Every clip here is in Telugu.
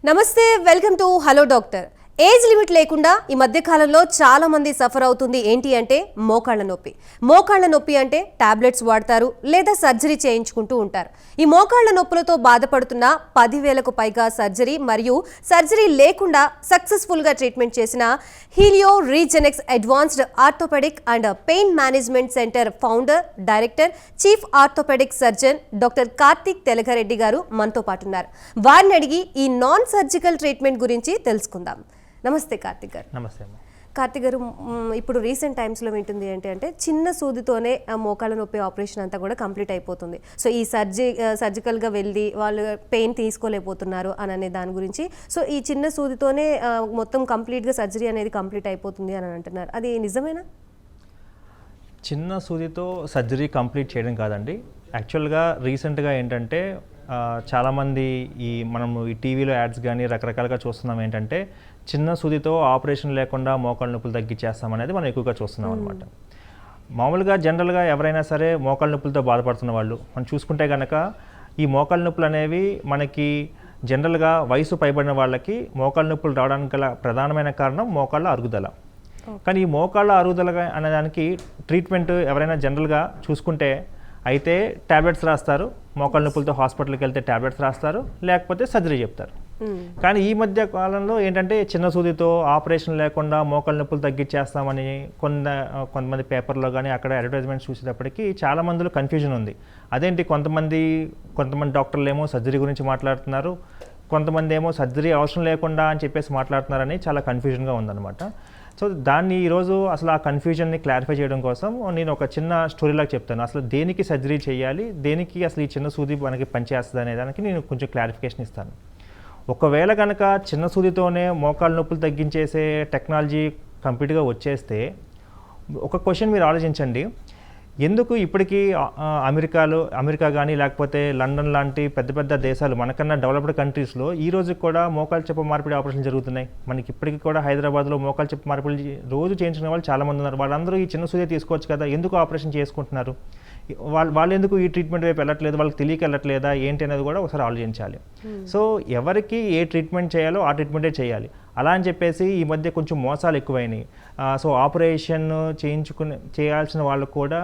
నమస్తే, welcome to hello doctor. Age limit లేకుండా ఈ మధ్య కాలంలో చాలా మంది సఫర్ అవుతుంది ఏంటి అంటే మోకాళ్ళ నొప్పి. మోకాళ్ళ నొప్పి అంటే టాబ్లెట్స్ వాడతారు లేదా సర్జరీ చేయించుకుంటూ ఉంటారు. ఈ మోకాళ్ళ నొప్పులతో బాధపడుతున్న 10,000కు పైగా సర్జరీ మరియు సర్జరీ లేకుండా సక్సెస్ఫుల్గా ట్రీట్మెంట్ చేసిన Helio Regenex advanced orthopaedic and pain management centre founder, director, chief orthopaedic surgeon doctor Karthik Telagareddy గారు మనతో పాటు ఉన్నారు. వారిని అడిగి ఈ నాన్ సర్జికల్ ట్రీట్మెంట్ గురించి తెలుసుకుందాం. నమస్తే కార్తిక్ గారు. నమస్తే. కార్తిక్ గారు, ఇప్పుడు రీసెంట్ టైమ్స్లో ఏంటుంది అంటే చిన్న సూదితోనే మోకాళ్ళ నొప్పి ఆపరేషన్ అంతా కూడా కంప్లీట్ అయిపోతుంది. సో ఈ సర్జికల్గా వెళ్ళి వాళ్ళు పెయిన్ తీసుకోలేకపోతున్నారు అని అనే దాని గురించి, సో ఈ చిన్న సూదితోనే మొత్తం కంప్లీట్గా సర్జరీ అనేది కంప్లీట్ అయిపోతుంది అని అంటున్నారు. అది నిజమేనా? చిన్న సూదితో సర్జరీ కంప్లీట్ చేయడం కాదండి. యాక్చువల్గా రీసెంట్గా ఏంటంటే చాలామంది మనము ఈ టీవీలో యాడ్స్ కానీ రకరకాలుగా చూస్తున్నాం. ఏంటంటే చిన్న సూదితో ఆపరేషన్ లేకుండా మోకాళ్ళ నొప్పులు తగ్గించేస్తాం అనేది మనం ఎక్కువగా చూస్తున్నాం అనమాట. మామూలుగా జనరల్గా ఎవరైనా సరే మోకాళ్ళ నొప్పులతో బాధపడుతున్న వాళ్ళు మనం చూసుకుంటే కనుక ఈ మోకాళ్ళ నొప్పులు అనేవి మనకి జనరల్గా వయసు పైబడిన వాళ్ళకి మోకాళ్ళ నొప్పులు రావడానికి గల ప్రధానమైన కారణం మోకాళ్ళ అరుగుదల. కానీ ఈ మోకాళ్ళ అరుగుదల అనేదానికి ట్రీట్మెంట్ ఎవరైనా జనరల్గా చూసుకుంటే అయితే ట్యాబ్లెట్స్ రాస్తారు, మోకాళ్ళ నొప్పులతో హాస్పిటల్కి వెళ్తే ట్యాబ్లెట్స్ రాస్తారు, లేకపోతే సర్జరీ చెప్తారు. కానీ ఈ మధ్య కాలంలో ఏంటంటే చిన్న సూదితో ఆపరేషన్ లేకుండా మోకాళ్ళ నొప్పులు తగ్గించేస్తామని కొంతమంది పేపర్లో కానీ అక్కడ అడ్వర్టైజ్మెంట్స్ చూసేటప్పటికి చాలా మందిలో కన్ఫ్యూజన్ ఉంది. అదేంటి కొంతమంది డాక్టర్లు ఏమో సర్జరీ గురించి మాట్లాడుతున్నారు, కొంతమంది ఏమో సర్జరీ అవసరం లేకుండా అని చెప్పేసి మాట్లాడుతున్నారని చాలా కన్ఫ్యూజన్గా ఉందన్నమాట. సో దాన్ని ఈరోజు అసలు ఆ కన్ఫ్యూజన్ని క్లారిఫై చేయడం కోసం నేను ఒక చిన్న స్టోరీలాగా చెప్తాను. అసలు దేనికి సర్జరీ చేయాలి, దేనికి అసలు ఈ చిన్న సూది మనకి పనిచేస్తుంది అనే దానికి నేను కొంచెం క్లారిఫికేషన్ ఇస్తాను. ఒకవేళ కనుక చిన్న సూదితోనే మోకాళ్ళ నొప్పులు తగ్గించేసే టెక్నాలజీ కంప్లీట్గా వచ్చేస్తే ఒక క్వశ్చన్ మీరు ఆలోచించండి. ఎందుకు ఇప్పటికీ అమెరికా కానీ లేకపోతే లండన్ లాంటి పెద్ద పెద్ద దేశాలు మనకన్నా డెవలప్డ్ కంట్రీస్లో ఈ రోజు కూడా మోకాళ్ళ చెప్ప మార్పిడి ఆపరేషన్ జరుగుతున్నాయి. మనకి ఇప్పటికీ కూడా హైదరాబాద్లో మోకాళ్ళ చెప్ప మార్పిడి రోజు చేయించిన వాళ్ళు చాలామంది ఉన్నారు. వాళ్ళందరూ ఈ చిన్న సూది తీసుకోవచ్చు కదా, ఎందుకు ఆపరేషన్ చేసుకుంటున్నారు? వాళ్ళు ఎందుకు ఈ ట్రీట్మెంట్ వైపు వెళ్ళట్లేదు? వాళ్ళకి తెలియక వెళ్ళట్లేదా ఏంటి అనేది కూడా ఒకసారి ఆలోచించాలి. సో ఎవరికి ఏ ట్రీట్మెంట్ చేయాలో ఆ ట్రీట్మెంటే చేయాలి. అలా అని చెప్పేసి ఈ మధ్య కొంచెం మోసాలు ఎక్కువైనాయి. సో ఆపరేషన్ చేయాల్సిన వాళ్ళు కూడా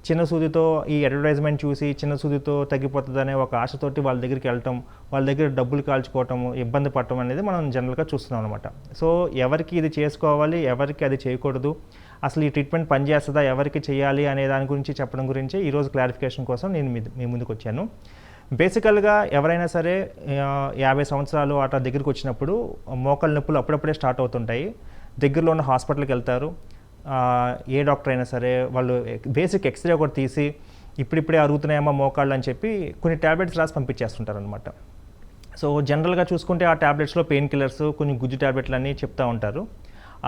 చిన్న సూదితో ఈ అడ్వర్టైజ్మెంట్ చూసి చిన్న సూదితో తగ్గిపోతుందనే ఒక ఆశతోటి వాళ్ళ దగ్గరికి వెళ్ళటం, వాళ్ళ దగ్గర డబ్బులు కాల్చుకోవటం, ఇబ్బంది పడటం అనేది మనం జనరల్గా చూస్తున్నాం అనమాట. సో ఎవరికి ఇది చేసుకోవాలి, ఎవరికి అది చేయకూడదు, అసలు ఈ ట్రీట్మెంట్ పనిచేస్తుందా, ఎవరికి చేయాలి అనే దాని గురించి చెప్పడం గురించి ఈరోజు క్లారిఫికేషన్ కోసం నేను మీ ముందుకు వచ్చాను. బేసికల్గా ఎవరైనా సరే 50 సంవత్సరాలు అట్లా దగ్గరికి వచ్చినప్పుడు మోకాళ్ళ నొప్పులు అప్పుడప్పుడే స్టార్ట్ అవుతుంటాయి. దగ్గరలో ఉన్న హాస్పిటల్కి వెళ్తారు. ఏ డాక్టర్ అయినా సరే వాళ్ళు బేసిక్ ఎక్స్రే ఒకటి తీసి ఇప్పుడిప్పుడే అరుగుతున్నాయమ్మా మోకాళ్ళు అని చెప్పి కొన్ని ట్యాబ్లెట్స్ రాసి పంపించేస్తుంటారు అనమాట. సో జనరల్గా చూసుకుంటే ఆ ట్యాబ్లెట్స్లో పెయిన్ కిల్లర్స్, కొన్ని గుజ్జు ట్యాబ్లెట్లు అన్నీ చెప్తూ ఉంటారు.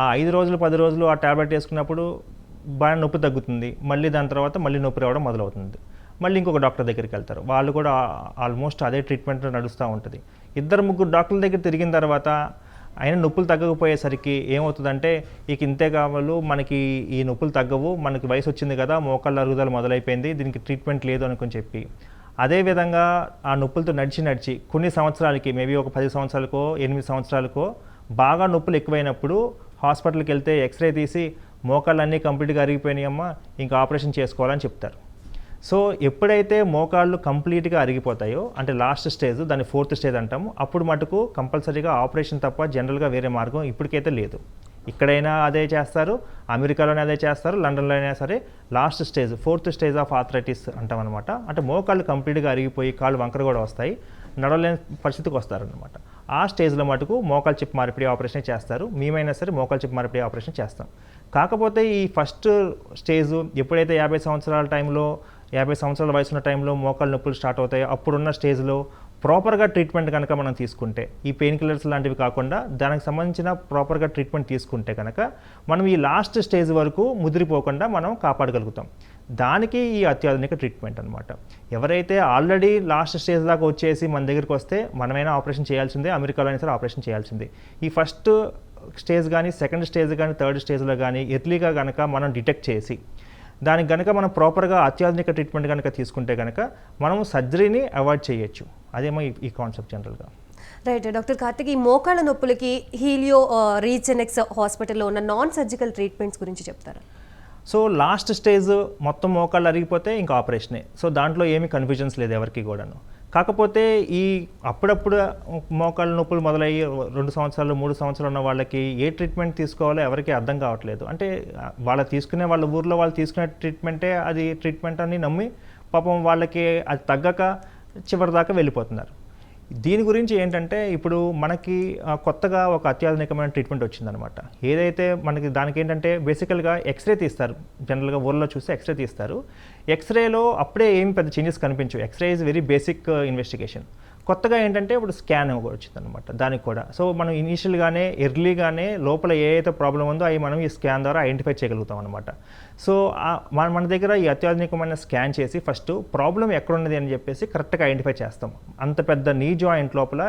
ఆ 5 రోజులు 10 రోజులు ఆ ట్యాబ్లెట్ వేసుకున్నప్పుడు బాగా నొప్పి తగ్గుతుంది. మళ్ళీ దాని తర్వాత మళ్ళీ నొప్పి రావడం మొదలవుతుంది. మళ్ళీ ఇంకొక డాక్టర్ దగ్గరికి వెళ్తారు. వాళ్ళు కూడా ఆల్మోస్ట్ అదే ట్రీట్మెంట్ నడుస్తూ ఉంటుంది. 2-3 డాక్టర్ల దగ్గర తిరిగిన తర్వాత అయినా నొప్పులు తగ్గకపోయేసరికి ఏమవుతుందంటే ఇక ఇంతే కావాలి, మనకి ఈ నొప్పులు తగ్గవు, మనకి వయసు వచ్చింది కదా, మోకాళ్ళ అరుగుదల మొదలైపోయింది, దీనికి ట్రీట్మెంట్ లేదు అనుకుని చెప్పి అదేవిధంగా ఆ నొప్పులతో నడిచి కొన్ని సంవత్సరాలకి మేబీ ఒక 10 సంవత్సరాలకో 8 సంవత్సరాలకో బాగా నొప్పులు ఎక్కువైనప్పుడు హాస్పిటల్కి వెళ్తే ఎక్స్రే తీసి మోకాళ్ళు అన్నీ కంప్లీట్గా అరిగిపోయినాయమ్మా, ఇంకా ఆపరేషన్ చేసుకోవాలని చెప్తారు. సో ఎప్పుడైతే మోకాళ్ళు కంప్లీట్గా అరిగిపోతాయో అంటే లాస్ట్ స్టేజ్, దాన్ని 4th స్టేజ్ అంటాము, అప్పుడు మటుకు కంపల్సరీగా ఆపరేషన్ తప్ప జనరల్గా వేరే మార్గం ఇప్పటికైతే లేదు. ఇక్కడైనా అదే చేస్తారు, అమెరికాలోనే అదే చేస్తారు, లండన్లో అయినా సరే last stage 4th stage of arthritis అంటాం అనమాట. అంటే మోకాళ్ళు కంప్లీట్గా అరిగిపోయి కాళ్ళు వంకర కూడా వస్తాయి, నడవలేని పరిస్థితికి వస్తారనమాట. ఆ స్టేజ్లో మటుకు మోకాళ్ళ చిప్ మార్పిడి ఆపరేషన్ చేస్తారు. మేమైనా సరే మోకాళ్ళ చిప్ మార్పిడి ఆపరేషన్ చేస్తాం. కాకపోతే ఈ ఫస్ట్ స్టేజ్ ఎప్పుడైతే 50 సంవత్సరాల వయసున్న టైంలో మోకాళ్ళ నొప్పులు స్టార్ట్ అవుతాయో అప్పుడున్న స్టేజ్లో ప్రాపర్గా ట్రీట్మెంట్ కనుక మనం తీసుకుంటే, ఈ పెయిన్ కిల్లర్స్ లాంటివి కాకుండా దానికి సంబంధించిన ప్రాపర్గా ట్రీట్మెంట్ తీసుకుంటే కనుక మనం ఈ లాస్ట్ స్టేజ్ వరకు ముదిరిపోకుండా మనం కాపాడగలుగుతాం. దానికి ఈ అత్యాధునిక ట్రీట్మెంట్ అనమాట. ఎవరైతే ఆల్రెడీ లాస్ట్ స్టేజ్ దాకా వచ్చేసి మన దగ్గరికి వస్తే మనమైనా ఆపరేషన్ చేయాల్సిందే, అమెరికాలో అయినా సరే ఆపరేషన్ చేయాల్సిందే. ఈ ఫస్ట్ స్టేజ్ కానీ, సెకండ్ స్టేజ్ కానీ, థర్డ్ స్టేజ్లో కానీ ఎర్లీగా కనుక మనం డిటెక్ట్ చేసి దానికి కనుక మనం ప్రాపర్గా అత్యాధునిక ట్రీట్మెంట్ కనుక తీసుకుంటే కనుక మనం సర్జరీని అవాయిడ్ చేయొచ్చు. అదేమో ఈ కాన్సెప్ట్ జనరల్గా. రైట్ డాక్టర్ కార్తిక్, ఈ మోకాళ్ళ నొప్పులకి హీలియో రీజెనెక్స్ హాస్పిటల్లో ఉన్న నాన్ సర్జికల్ ట్రీట్మెంట్స్ గురించి చెప్తారా? సో లాస్ట్ స్టేజ్ మొత్తం మోకాళ్ళు అరిగిపోతే ఇంకా ఆపరేషనే. సో దాంట్లో ఏమీ కన్ఫ్యూజన్స్ లేదు ఎవరికి కూడాను. కాకపోతే ఈ అప్పుడప్పుడు మోకాళ్ళ నొప్పులు మొదలయ్యి 2 సంవత్సరాలు 3 సంవత్సరాలు ఉన్న వాళ్ళకి ఏ ట్రీట్మెంట్ తీసుకోవాలో ఎవరికి అర్థం కావట్లేదు. అంటే వాళ్ళ ఊర్లో వాళ్ళు తీసుకునే ట్రీట్మెంటే అది ట్రీట్మెంట్ అని నమ్మి పాపం వాళ్ళకి అది తగ్గక చివరిదాకా వెళ్ళిపోతున్నారు. దీని గురించి ఏంటంటే ఇప్పుడు మనకి కొత్తగా ఒక అత్యాధునికమైన ట్రీట్మెంట్ వచ్చిందనమాట. ఏదైతే మనకి దానికి ఏంటంటే బేసికల్గా ఎక్స్రే తీస్తారు. జనరల్గా ఊళ్ళో చూస్తే ఎక్స్రే తీస్తారు. ఎక్స్రేలో అప్పుడే ఏమి పెద్ద చేంజెస్ కనిపించవు. X ray is very basic investigation. కొత్తగా ఏంటంటే ఇప్పుడు స్కాన్ వచ్చిందనమాట దానికి కూడా. సో మనం ఇనీషియల్గానే ఎర్లీగానే లోపల ఏ అయితే ప్రాబ్లం ఉందో అవి మనం ఈ స్కాన్ ద్వారా ఐడెంటిఫై చేయగలుగుతాం అనమాట. సో మన దగ్గర ఈ అత్యాధునికమైన స్కాన్ చేసి ఫస్ట్ ప్రాబ్లం ఎక్కడున్నది అని చెప్పేసి కరెక్ట్గా ఐడెంటిఫై చేస్తాం. అంత పెద్ద నీ జాయింట్ లోపల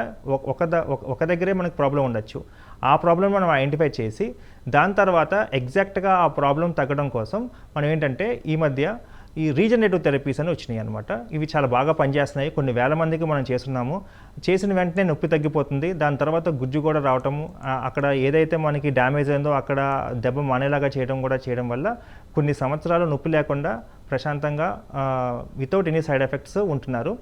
ఒక దగ్గరే మనకు ప్రాబ్లం ఉండొచ్చు. ఆ ప్రాబ్లం మనం ఐడెంటిఫై చేసి దాని తర్వాత ఎగ్జాక్ట్గా ఆ ప్రాబ్లం తగ్గడం కోసం మనం ఏంటంటే ఈ మధ్య ఈ రీజనరేటివ్ థెరపీస్ అని వచ్చినాయి అనమాట. ఇవి చాలా బాగా పనిచేస్తున్నాయి. కొన్ని వేల మందికి మనం చేస్తున్నాము. చేసిన వెంటనే నొప్పి తగ్గిపోతుంది. దాని తర్వాత గుజ్జు కూడా రావటము, అక్కడ ఏదైతే మనకి డ్యామేజ్ అయిందో అక్కడ దెబ్బ మానేలాగా చేయడం వల్ల కొన్ని సంవత్సరాలు నొప్పి లేకుండా ప్రశాంతంగా వితౌట్ ఎనీ సైడ్ ఎఫెక్ట్స్ ఉంటున్నారు.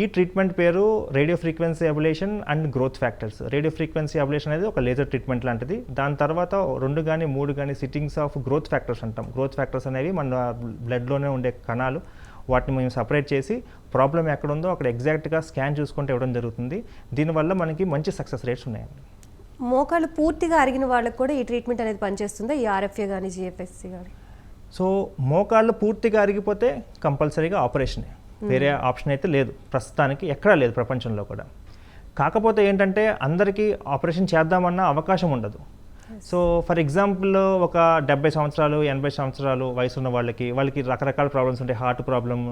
ఈ ట్రీట్మెంట్ పేరు radio frequency ablation and growth factors. Radio frequency ablation అనేది ఒక లేజర్ ట్రీట్మెంట్ లాంటిది. దాని తర్వాత 2 కానీ 3 కానీ సిట్టింగ్స్ ఆఫ్ గ్రోత్ ఫ్యాక్టర్స్ అంటాం. గ్రోత్ ఫ్యాక్టర్స్ అనేవి మన బ్లడ్లోనే ఉండే కణాలు. వాటిని మేము సపరేట్ చేసి ప్రాబ్లం ఎక్కడుందో అక్కడ ఎగ్జాక్ట్గా స్కాన్ చూసుకుంటే ఇవ్వడం జరుగుతుంది. దీనివల్ల మనకి మంచి సక్సెస్ రేట్స్ ఉన్నాయండి. మోకాళ్ళు పూర్తిగా అరిగిన వాళ్ళకి కూడా ఈ ట్రీట్మెంట్ అనేది పనిచేస్తుందా, ఈ ఆర్ఎఫ్ఏ కానీ జిఎఫ్ఎస్సి కానీ? సో మోకాళ్ళు పూర్తిగా అరిగిపోతే కంపల్సరీగా ఆపరేషనే. వేరే ఆప్షన్ అయితే లేదు ప్రస్తుతానికి, ఎక్కడా లేదు ప్రపంచంలో కూడా. కాకపోతే ఏంటంటే అందరికీ ఆపరేషన్ చేద్దామన్న అవకాశం ఉండదు. సో ఫర్ ఎగ్జాంపుల్ ఒక 70 సంవత్సరాలు 80 సంవత్సరాలు వయసు ఉన్న వాళ్ళకి రకరకాల ప్రాబ్లమ్స్ ఉంటాయి. హార్ట్ ప్రాబ్లమ్,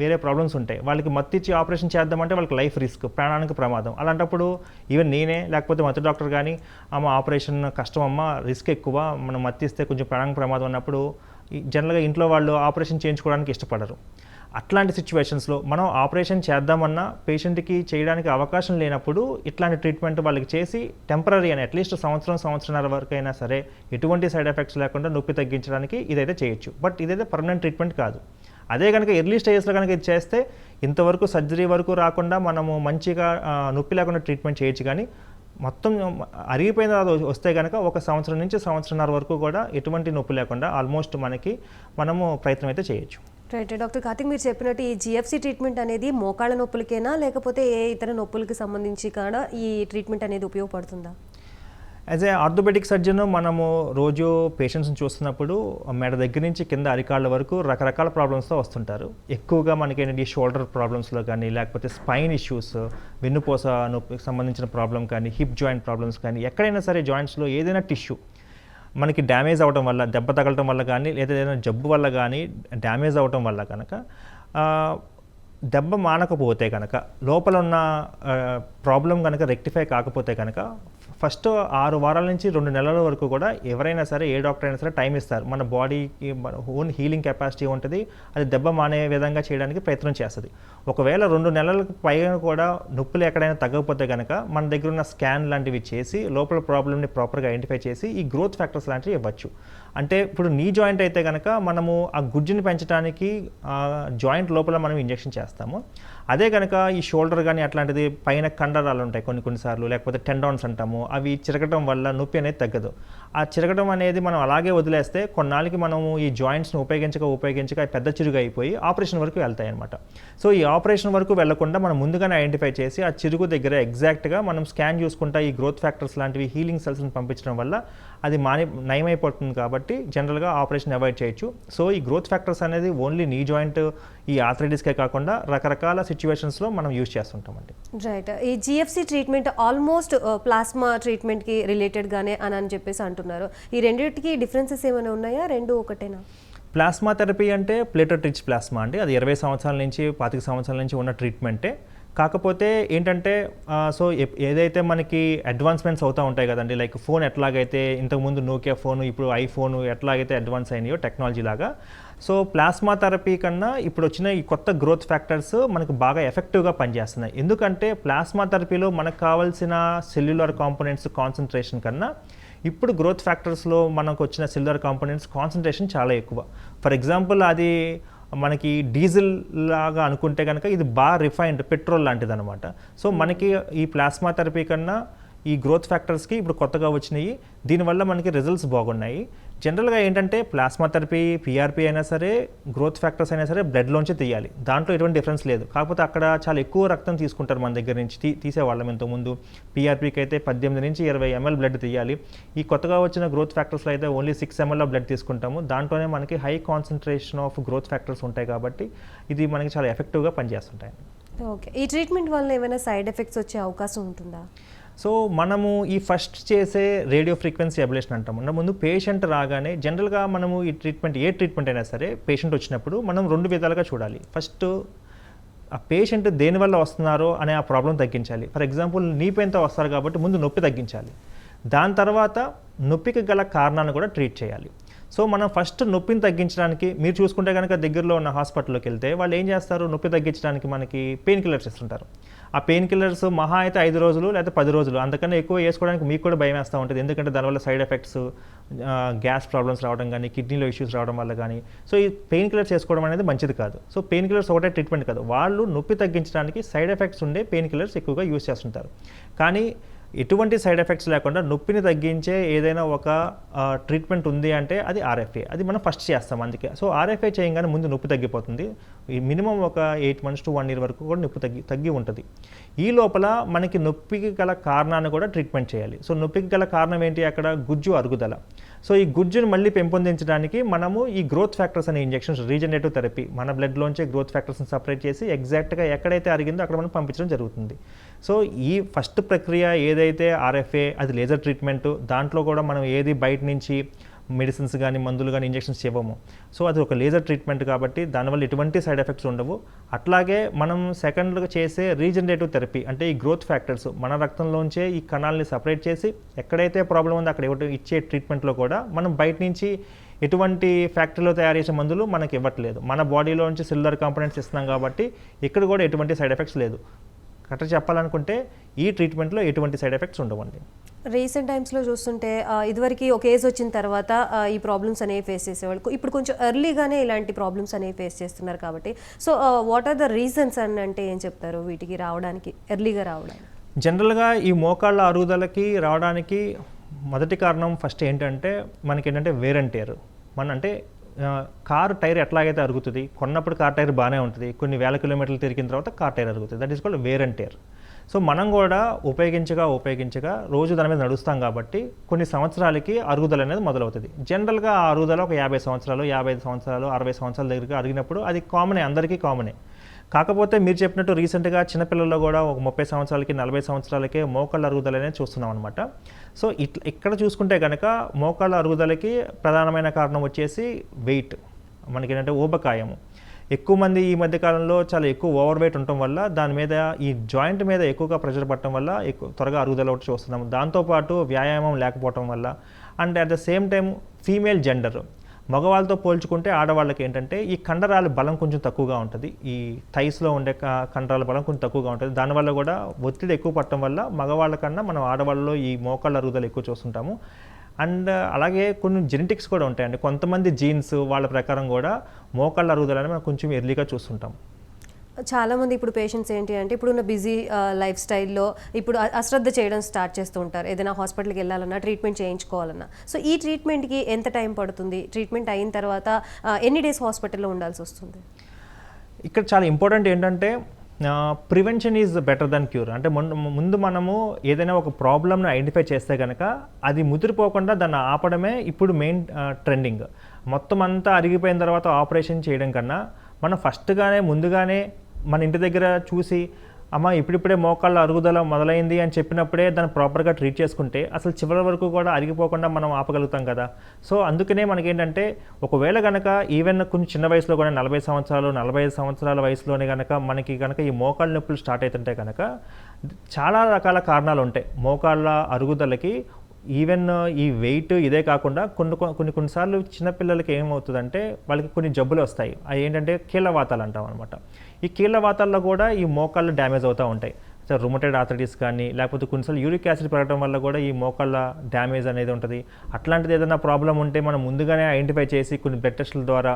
వేరే ప్రాబ్లమ్స్ ఉంటాయి. వాళ్ళకి మత్తిచ్చి ఆపరేషన్ చేద్దామంటే వాళ్ళకి లైఫ్ రిస్క్, ప్రాణానికి ప్రమాదం. అలాంటప్పుడు ఈవెన్ నేనే లేకపోతే మత్తు డాక్టర్ కానీ ఆపరేషన్ కష్టం అమ్మ, రిస్క్ ఎక్కువ, మనం మత్తిస్తే కొంచెం ప్రాణానికి ప్రమాదం అన్నప్పుడు జనరల్గా ఇంట్లో వాళ్ళు ఆపరేషన్ చేయించుకోవడానికి ఇష్టపడరు. అట్లాంటి సిచ్యువేషన్స్లో మనం ఆపరేషన్ చేద్దామన్నా పేషెంట్కి చేయడానికి అవకాశం లేనప్పుడు ఇట్లాంటి ట్రీట్మెంట్ వాళ్ళకి చేసి టెంపరీ అని అట్లీస్ట్ సంవత్సరంన్నర వరకు అయినా సరే ఎటువంటి సైడ్ ఎఫెక్ట్స్ లేకుండా నొప్పి తగ్గించడానికి ఇదైతే చేయొచ్చు. బట్ ఇదైతే పర్మనెంట్ ట్రీట్మెంట్ కాదు. అదే కనుక ఎర్లీ స్టేజెస్లో కనుక ఇది చేస్తే ఇంతవరకు సర్జరీ వరకు రాకుండా మనము మంచిగా నొప్పి లేకుండా ట్రీట్మెంట్ చేయొచ్చు. కానీ మొత్తం అరిగిపోయిన తర్వాత వస్తే కనుక 1 సంవత్సరం నుంచి సంవత్సరంన్నర వరకు కూడా ఎటువంటి నొప్పి లేకుండా ఆల్మోస్ట్ మనము ప్రయత్నం అయితే చేయొచ్చు. రైట్ డాక్టర్ కార్తిక్, మీరు చెప్పినట్టు ఈ జిఎఫ్సి ట్రీట్మెంట్ అనేది మోకాళ్ళ నొప్పులకేనా లేకపోతే ఏ ఇతర నొప్పులకి సంబంధించి కూడా ఈ ట్రీట్మెంట్ అనేది ఉపయోగపడుతుందా? యాజ్ ఏ ఆర్థోపెడిక్ సర్జన్ మనము రోజు పేషెంట్స్ని చూస్తున్నప్పుడు మెడ దగ్గర నుంచి కింద అరికాళ్ళ వరకు రకరకాల ప్రాబ్లమ్స్తో వస్తుంటారు. ఎక్కువగా మనకి ఏంటంటే షోల్డర్ ప్రాబ్లమ్స్లో కానీ లేకపోతే స్పైన్ ఇష్యూస్, వెన్నుపూస నొప్పికి సంబంధించిన ప్రాబ్లం కానీ, హిప్ జాయింట్ ప్రాబ్లమ్స్ కానీ, ఎక్కడైనా సరే జాయింట్స్లో ఏదైనా టిష్యూ మనకి డ్యామేజ్ అవ్వడం వల్ల, దెబ్బ తగలటం వల్ల కానీ లేదా ఏదైనా జబ్బు వల్ల కానీ డ్యామేజ్ అవ్వటం వల్ల కనుక దెబ్బ మానకపోతే కనుక లోపల ఉన్న ప్రాబ్లం కనుక రెక్టిఫై కాకపోతే కనుక ఫస్ట్ 6 వారాల నుంచి 2 నెలల వరకు కూడా ఎవరైనా సరే ఏ డాక్టర్ అయినా సరే టైం ఇస్తారు. మన బాడీకి ఓన్ హీలింగ్ కెపాసిటీ ఉంటుంది. అది దెబ్బ మానే విధంగా చేయడానికి ప్రయత్నం చేస్తుంది. ఒకవేళ 2 నెలలకు పైగా కూడా నొప్పులు ఎక్కడైనా తగ్గకపోతే కనుక మన దగ్గర ఉన్న స్కాన్ లాంటివి చేసి లోపల ప్రాబ్లమ్ని ప్రాపర్గా ఐడెంటిఫై చేసి ఈ గ్రోత్ ఫ్యాక్టర్స్ లాంటివి ఇవ్వచ్చు. అంటే ఇప్పుడు నీ జాయింట్ అయితే కనుక మనము ఆ గుజ్జుని పెంచడానికి జాయింట్ లోపల మనం ఇంజెక్షన్ చేస్తాము. అదే కనుక ఈ షోల్డర్ కానీ అట్లాంటిది పైన కండరాలు ఉంటాయి కొన్నిసార్లు, లేకపోతే టెండాన్స్ అంటాము, అవి చిరగటం వల్ల నొప్పి అనేది తగ్గదు. ఆ చిరగటం అనేది మనం అలాగే వదిలేస్తే కొన్నాళ్ళకి మనము ఈ జాయింట్స్ని ఉపయోగించక పెద్ద చిరుగు అయిపోయి ఆపరేషన్ వరకు వెళ్తాయి అనమాట. సో ఈ ఆపరేషన్ వరకు వెళ్లకుండా మనం ముందుగానే ఐడెంటిఫై చేసి ఆ చిరుగు దగ్గర ఎగ్జాక్ట్గా మనం స్కాన్ చూసుకుంటా ఈ గ్రోత్ ఫ్యాక్టర్స్ లాంటివి హీలింగ్ సెల్స్ని పంపించడం వల్ల అది నయమైపోతుంది. కాబట్టి జనరల్గా ఆపరేషన్ అవాయిడ్ చేయొచ్చు. సో ఈ గ్రోత్ ఫ్యాక్టర్స్ అనేది ఓన్లీ నీ జాయింట్ ఈ ఆర్థరైటిస్కే కాకుండా రకరకాల సిచ్యువేషన్స్లో మనం యూజ్ చేస్తుంటామండి. రైట్. ఈ జిఎఫ్సి ట్రీట్మెంట్ ఆల్మోస్ట్ ప్లాస్మా ట్రీట్మెంట్కి రిలేటెడ్గానే అని చెప్పేసి అంటున్నారు. ఈ రెండింటికి డిఫరెన్సెస్ ఏమైనా ఉన్నాయా, రెండు ఒకటేనా? ప్లాస్మా థెరపీ అంటే ప్లేటెడ్ రిచ్ ప్లాస్మా అండి. అది 20 సంవత్సరాల నుంచి 25 సంవత్సరాల నుంచి ఉన్న ట్రీట్మెంటే. కాకపోతే ఏంటంటే సో ఏదైతే మనకి అడ్వాన్స్మెంట్స్ అవుతూ ఉంటాయి కదండి, లైక్ ఫోన్ ఎట్లాగైతే ఇంతకుముందు నోకియా ఫోను ఇప్పుడు ఐఫోను ఎట్లాగైతే అడ్వాన్స్ అయినాయో టెక్నాలజీ లాగా, సో ప్లాస్మా థెరపీ కన్నా ఇప్పుడు వచ్చిన ఈ కొత్త గ్రోత్ ఫ్యాక్టర్స్ మనకు బాగా ఎఫెక్టివ్గా పనిచేస్తున్నాయి. ఎందుకంటే ప్లాస్మా థెరపీలో మనకు కావాల్సిన సెల్యులర్ కాంపోనెంట్స్ కాన్సన్ట్రేషన్ కన్నా ఇప్పుడు గ్రోత్ ఫ్యాక్టర్స్లో మనకు వచ్చిన సెల్యులర్ కాంపోనెంట్స్ కాన్సన్ట్రేషన్ చాలా ఎక్కువ. ఫర్ ఎగ్జాంపుల్ అది మనకి డీజిల్ లాగా అనుకుంటే కనుక ఇది బాగా రిఫైన్డ్ పెట్రోల్ లాంటిది అనమాట. సో మనకి ఈ ప్లాస్మా థెరపీ కన్నా ఈ గ్రోత్ ఫ్యాక్టర్స్కి ఇప్పుడు కొత్తగా వచ్చినాయి. దీనివల్ల మనకి రిజల్ట్స్ బాగున్నాయి. జనరల్గా ఏంటంటే ప్లాస్మా థెరపీ, పీఆర్పీ అయినా సరే, గ్రోత్ ఫ్యాక్టర్స్ అయినా సరే బ్లడ్లోంచి తీయాలి. దాంట్లో ఎటువంటి డిఫరెన్స్ లేదు. కాకపోతే అక్కడ చాలా ఎక్కువ రక్తం తీసుకుంటారు మన దగ్గర నుంచి, తీసేవాళ్ళం ఇంతకుముందు. పీఆర్పీకి అయితే 18 నుంచి 20 ml బ్లడ్ తీయాలి. ఈ కొత్తగా వచ్చిన గ్రోత్ ఫ్యాక్టర్స్లో అయితే ఓన్లీ 6 ml బ్లడ్ తీసుకుంటాము. దాంట్లోనే మనకి high concentration of growth factors ఉంటాయి కాబట్టి ఇది మనకి చాలా ఎఫెక్టివ్గా పనిచేస్తుంటాయి. ఓకే, ఈ ట్రీట్మెంట్ వల్ల ఏమైనా సైడ్ ఎఫెక్ట్స్ వచ్చే అవకాశం ఉంటుందా? సో మనము ఈ ఫస్ట్ చేసే రేడియో ఫ్రీక్వెన్సీ అబ్లేషన్ అంటాము. ముందు పేషెంట్ రాగానే జనరల్గా మనము ఈ ట్రీట్మెంట్ ఏ ట్రీట్మెంట్ అయినా సరే పేషెంట్ వచ్చినప్పుడు మనం 2 విధాలుగా చూడాలి. ఫస్ట్ ఆ పేషెంట్ దేనివల్ల వస్తున్నారో అనే ఆ ప్రాబ్లం తగ్గించాలి. ఫర్ ఎగ్జాంపుల్ నీ పెయిన్తో వస్తారు కాబట్టి ముందు నొప్పి తగ్గించాలి. దాని తర్వాత నొప్పికి గల కారణాన్ని కూడా ట్రీట్ చేయాలి. సో మనం ఫస్ట్ నొప్పిని తగ్గించడానికి మీరు చూసుకుంటే కనుక దగ్గరలో ఉన్న హాస్పిటల్లోకి వెళ్తే వాళ్ళు ఏం చేస్తారు, నొప్పి తగ్గించడానికి మనకి పెయిన్ కిల్లర్స్ ఇస్తుంటారు. ఆ పెయిన్ కిల్లర్స్ మహా అయితే 5 రోజులు లేదా 10 రోజులు, అంతకన్నా ఎక్కువ వేసుకోవడానికి మీకు కూడా భయం వేస్తూ ఉంటుంది. ఎందుకంటే దానివల్ల సైడ్ ఎఫెక్ట్స్, గ్యాస్ ప్రాబ్లమ్స్ రావడం కానీ, కిడ్నీలో ఇష్యూస్ రావడం వల్ల కానీ. సో ఈ పెయిన్ కిల్లర్స్ వేసుకోవడం అనేది మంచిది కాదు. సో పెయిన్ కిల్లర్స్ ఒకటే ట్రీట్మెంట్ కాదు, వాళ్ళు నొప్పి తగ్గించడానికి సైడ్ ఎఫెక్ట్స్ ఉండే పెయిన్ కిల్లర్స్ ఎక్కువగా యూజ్ చేస్తుంటారు. కానీ ఎటువంటి సైడ్ ఎఫెక్ట్స్ లేకుండా నొప్పిని తగ్గించే ఏదైనా ఒక ట్రీట్మెంట్ ఉంది అంటే అది ఆర్ఎఫ్ఏ. అది మనం ఫస్ట్ చేస్తాం అందుకే. సో ఆర్ఎఫ్ఏ చేయగానే ముందు నొప్పి తగ్గిపోతుంది. మినిమం ఒక 8 months to 1 year వరకు కూడా నొప్పి తగ్గి ఉంటుంది. ఈ లోపల మనకి నొప్పికి గల కారణాన్ని కూడా ట్రీట్మెంట్ చేయాలి. సో నొప్పికి గల కారణం ఏంటి, అక్కడ గుజ్జు అరుగుదల. సో ఈ గుజ్జును మళ్ళీ పెంపొందించడానికి మనము ఈ గ్రోత్ ఫ్యాక్టర్స్ అనే ఇంజెక్షన్స్, రీజనరేటివ్ థెరపీ, మన బ్లడ్లోంచే గ్రోత్ ఫ్యాక్టర్స్ని సపరేట్ చేసి ఎగ్జాక్ట్గా ఎక్కడైతే అరిగిందో అక్కడ మనం పంపించడం జరుగుతుంది. సో ఈ ఫస్ట్ ప్రక్రియ ఏదైతే ఆర్ఎఫ్ఏ, అది లేజర్ ట్రీట్మెంట్. దాంట్లో కూడా మనం ఏది బయట నుంచి మెడిసిన్స్ కానీ, మందులు కానీ, ఇంజెక్షన్స్ ఇవ్వము. సో అది ఒక లేజర్ ట్రీట్మెంట్ కాబట్టి దానివల్ల ఎటువంటి సైడ్ ఎఫెక్ట్స్ ఉండవు. అట్లాగే మనం సెకండ్గా చేసే రీజనరేటివ్ థెరపీ అంటే ఈ గ్రోత్ ఫ్యాక్టర్స్ మన రక్తంలోంచే ఈ కణాలని సపరేట్ చేసి ఎక్కడైతే ప్రాబ్లం ఉందో అక్కడ ఇచ్చే ట్రీట్మెంట్లో కూడా మనం బయట నుంచి ఎటువంటి ఫ్యాక్టరీలో తయారు చేసే మందులు మనకి ఇవ్వట్లేదు. మన బాడీలో నుంచి సెల్యులర్ కాంపోనెంట్స్ ఇస్తున్నాం కాబట్టి ఇక్కడ కూడా ఎటువంటి సైడ్ ఎఫెక్ట్స్ లేదు. కరెక్ట్గా చెప్పాలనుకుంటే ఈ ట్రీట్మెంట్లో ఎటువంటి సైడ్ ఎఫెక్ట్స్ ఉండవండి. రీసెంట్ టైమ్స్లో చూస్తుంటే ఇదివరకు ఒక ఏజ్ వచ్చిన తర్వాత ఈ ప్రాబ్లమ్స్ అనేవి ఫేస్ చేసేవాళ్ళు. ఇప్పుడు కొంచెం ఎర్లీగానే ఇలాంటి ప్రాబ్లమ్స్ అనేవి ఫేస్ చేస్తున్నారు కాబట్టి so what are the reasons అని అంటే ఏం చెప్తారు వీటికి రావడానికి, ఎర్లీగా రావడానికి? జనరల్గా ఈ మోకాళ్ళ అరుగుదలకి రావడానికి మొదటి కారణం ఫస్ట్ ఏంటంటే మనకేంటంటే వేర్ అండ్ టేర్. అంటే కారు టైర్ ఎట్లాగైతే అరుగుతుంది, కొన్నప్పుడు కార్ టైర్ బాగానే ఉంటుంది, కొన్ని వేల కిలోమీటర్లు తిరిగిన తర్వాత కార్ టైర్ అరుగుతుంది. That is called wear and tear. So మనం కూడా ఉపయోగించగా రోజు దాని మీద నడుస్తాం కాబట్టి కొన్ని సంవత్సరాలకి అరుగుదల అనేది మొదలవుతుంది. జనరల్గా ఆ అరుగుదల ఒక 50 సంవత్సరాలు, 55 సంవత్సరాలు, 60 సంవత్సరాల దగ్గరికి అరిగినప్పుడు అది కామనే, అందరికీ కామనే. కాకపోతే మీరు చెప్పినట్టు రీసెంట్గా చిన్నపిల్లల్లో కూడా ఒక 30 సంవత్సరాలకి, 40 సంవత్సరాలకే మోకాళ్ళ అరుగుదల అనేది చూస్తున్నాం అనమాట. సో ఇక్కడ చూసుకుంటే కనుక మోకాళ్ళ అరుగుదలకి ప్రధానమైన కారణం వచ్చేసి వెయిట్, మనకేంటంటే ఊబకాయము. ఎక్కువ మంది ఈ మధ్యకాలంలో చాలా ఎక్కువ ఓవర్ వెయిట్ ఉండటం వల్ల దాని మీద ఈ జాయింట్ మీద ఎక్కువగా ప్రెషర్ పడటం వల్ల త్వరగా అరుగుదల ఒకటి చూస్తున్నాము. దాంతోపాటు వ్యాయామం లేకపోవటం వల్ల and at the same time female gender, మగవాళ్ళతో పోల్చుకుంటే ఆడవాళ్ళకి ఏంటంటే ఈ కండరాల బలం కొంచెం తక్కువగా ఉంటుంది. ఈ థైస్లో ఉండే కండరాల బలం కొంచెం తక్కువగా ఉంటుంది. దానివల్ల కూడా ఒత్తిడి ఎక్కువ పడటం వల్ల మగవాళ్ళ కన్నా మనం ఆడవాళ్ళలో ఈ మోకాళ్ళ అరుగుదల ఎక్కువ చూస్తుంటాము. అండ్ అలాగే కొన్ని జెనెటిక్స్ కూడా ఉంటాయండి. కొంతమంది జీన్స్ వాళ్ళ ప్రకారం కూడా మోకాళ్ళ అరుగుదలని మనం కొంచెం ఎర్లీగా చూస్తుంటాం. చాలామంది ఇప్పుడు పేషెంట్స్ ఏంటి అంటే ఇప్పుడున్న బిజీ లైఫ్ స్టైల్లో ఇప్పుడు అశ్రద్ధ చేయడం స్టార్ట్ చేస్తూ ఉంటారు. ఏదైనా హాస్పిటల్కి వెళ్ళాలన్నా, ట్రీట్మెంట్ చేయించుకోవాలన్నా. సో ఈ ట్రీట్మెంట్కి ఎంత టైం పడుతుంది? ట్రీట్మెంట్ అయిన తర్వాత ఎన్ని డేస్ హాస్పిటల్లో ఉండాల్సి వస్తుంది? ఇక్కడ చాలా ఇంపార్టెంట్ ఏంటంటే prevention is better than cure. అంటే ముందు మనము ఏదైనా ఒక ప్రాబ్లమ్ని ఐడెంటిఫై చేస్తే కనుక అది ముదిరిపోకుండా దాన్ని ఆపడమే ఇప్పుడు మెయిన్ ట్రెండింగ్. మొత్తం అంతా అరిగిపోయిన తర్వాత ఆపరేషన్ చేయడం కన్నా మనం ముందుగానే మన ఇంటి దగ్గర చూసి అమ్మ ఇప్పుడిప్పుడే మోకాళ్ళ అరుగుదల మొదలైంది అని చెప్పినప్పుడే దాన్ని ప్రాపర్గా ట్రీట్ చేసుకుంటే అసలు చివరి వరకు కూడా అరిగిపోకుండా మనం ఆపగలుగుతాం కదా. సో అందుకనే మనకేంటంటే ఒకవేళ కనుక ఈవెన్ కొంచెం చిన్న వయసులో కూడా 40 సంవత్సరాలు 45 సంవత్సరాల వయసులోనే కనుక ఈ మోకాళ్ళ నొప్పులు స్టార్ట్ అవుతుంటే కనుక చాలా రకాల కారణాలు ఉంటాయి. మోకాళ్ళ అరుగుదలకి ఈవెన్ ఈ వెయిట్ ఇదే కాకుండా కొన్నిసార్లు చిన్నపిల్లలకి ఏమవుతుందంటే వాళ్ళకి కొన్ని జబ్బులు వస్తాయి. అవి ఏంటంటే కీళ్ళవాతాలు అంటాం అనమాట. ఈ కీళ్ళవాతాల్లో కూడా ఈ మోకాళ్ళు డ్యామేజ్ అవుతూ ఉంటాయి. సో రుమటైడ్ ఆర్థరైటిస్ కానీ, లేకపోతే కొన్నిసార్లు యూరిక్ యాసిడ్ పెరగడం వల్ల కూడా ఈ మోకాళ్ళ డ్యామేజ్ అనేది ఉంటుంది. అట్లాంటిది ఏదైనా ప్రాబ్లం ఉంటే మనం ముందుగానే ఐడెంటిఫై చేసి కొన్ని బ్లడ్ టెస్టుల ద్వారా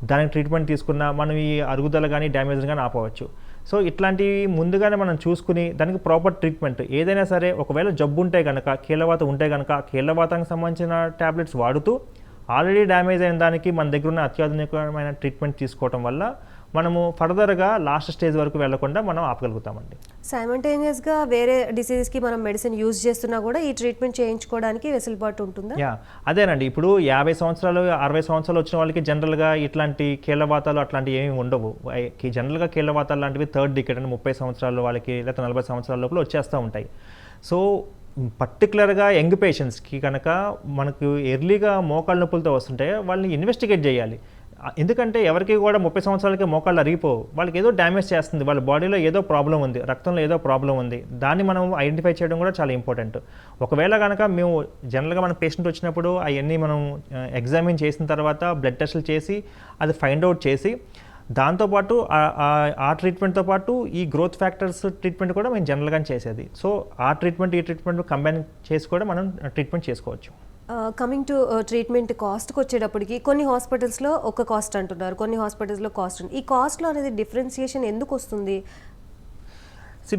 దానికి ట్రీట్మెంట్ తీసుకున్నా మనం ఈ అరుగుదల కానీ డ్యామేజ్ కానీ ఆపవచ్చు. సో ఇట్లాంటివి ముందుగానే మనం చూసుకుని దానికి ప్రాపర్ ట్రీట్మెంట్ ఏదైనా సరే, ఒకవేళ జబ్బు ఉంటే కనుక, కీళ్ళవాత ఉంటే కనుక కీళ్ళవాతానికి సంబంధించిన ట్యాబ్లెట్స్ వాడుతూ ఆల్రెడీ డ్యామేజ్ అయిన దానికి మన దగ్గర ఉన్న అత్యాధునికమైన ట్రీట్మెంట్ తీసుకోవడం వల్ల మనము ఫర్దర్గా లాస్ట్ స్టేజ్ వరకు వెళ్లకుండా మనం ఆపగలుగుతామండి. సైమల్టేనియస్గా వేరే డిసీజెస్కి మనం మెడిసిన్ యూజ్ చేస్తున్నా కూడా ఈ ట్రీట్మెంట్ చేయించుకోవడానికి వెసులుబాటు ఉంటుందా? అదేనండి. ఇప్పుడు 50 సంవత్సరాలు 60 సంవత్సరాలు వచ్చిన వాళ్ళకి జనరల్గా ఇట్లాంటి కీళ్ళవాతాలు అట్లాంటివి ఏమి ఉండవు. జనరల్గా కీళ్ళవాతాలు లాంటివి థర్డ్ డికేడ్ అంటే 30 సంవత్సరాల వాళ్ళకి లేదా 40 సంవత్సరాల లోపల వచ్చేస్తూ ఉంటాయి. సో పర్టికులర్గా యంగ్ పేషెంట్స్కి కనుక మనకు ఎర్లీగా మోకాళ్ళ నొప్పులతో వస్తుంటే వాళ్ళని ఇన్వెస్టిగేట్ చేయాలి. ఎందుకంటే ఎవరికి కూడా 30 సంవత్సరాలకి మోకాళ్ళు అరిగిపోవు. వాళ్ళకి ఏదో డ్యామేజ్ చేస్తుంది, వాళ్ళ బాడీలో ఏదో ప్రాబ్లం ఉంది, రక్తంలో ఏదో ప్రాబ్లం ఉంది. దాన్ని మనం ఐడెంటిఫై చేయడం కూడా చాలా ఇంపార్టెంట్. ఒకవేళ కనుక మేము జనరల్గా మన పేషెంట్ వచ్చినప్పుడు అవన్నీ మనం ఎగ్జామిన్ చేసిన తర్వాత బ్లడ్ టెస్టులు చేసి అది ఫైండ్ అవుట్ చేసి దాంతోపాటు ఆ ట్రీట్మెంట్తో పాటు ఈ గ్రోత్ ఫ్యాక్టర్స్ ట్రీట్మెంట్ కూడా మేము జనరల్గా చేసేది. సో ఆ ట్రీట్మెంట్ ఈ ట్రీట్మెంట్ కంబైన్ చేసి కూడా మనం ట్రీట్మెంట్ చేసుకోవచ్చు. కమింగ్ టు ట్రీట్మెంట్ కాస్ట్కి వచ్చేటప్పటికి కొన్ని హాస్పిటల్స్లో ఒక కాస్ట్ అంటున్నారు, కొన్ని హాస్పిటల్స్లో కాస్ట్. ఈ కాస్ట్లో అనేది డిఫరెన్సియేషన్ ఎందుకు వస్తుంది?